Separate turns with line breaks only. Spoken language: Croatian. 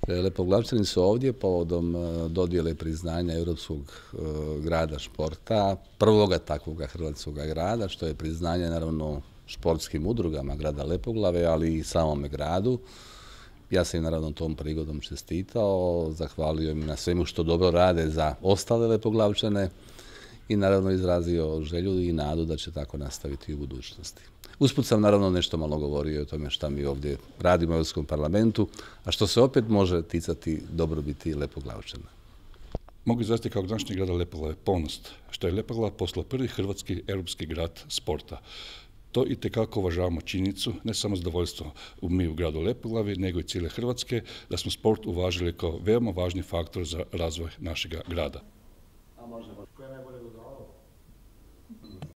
Lepoglavčani su ovdje povodom dodjele priznanja Europskog grada športa, prvoga takvoga hrvatskog grada, što je priznanje naravno športskim udrugama grada Lepoglave, ali i samome gradu. Ja sam im naravno tom prigodom čestitao, zahvalio im na svemu što dobro rade za ostale Lepoglavčane i naravno izrazio želju i nadu da će tako nastaviti u budućnosti. Usput sam naravno nešto malo govorio o tome šta mi ovdje radimo u Europskom parlamentu, a što se opet može ticati dobrobiti Lepoglavčana.
Mogu izraziti kao gradonačelnik grada Lepoglave ponos što je Lepoglava postala prvi hrvatski europski grad sporta. To itekako uvažavamo činjenicu, ne samo zadovoljstvo mi u gradu Lepoglavi, nego i cijele Hrvatske, da smo sport uvažili kao veoma važni faktor za razvoj našega grada.
A može, koje je najbolje dodavalo?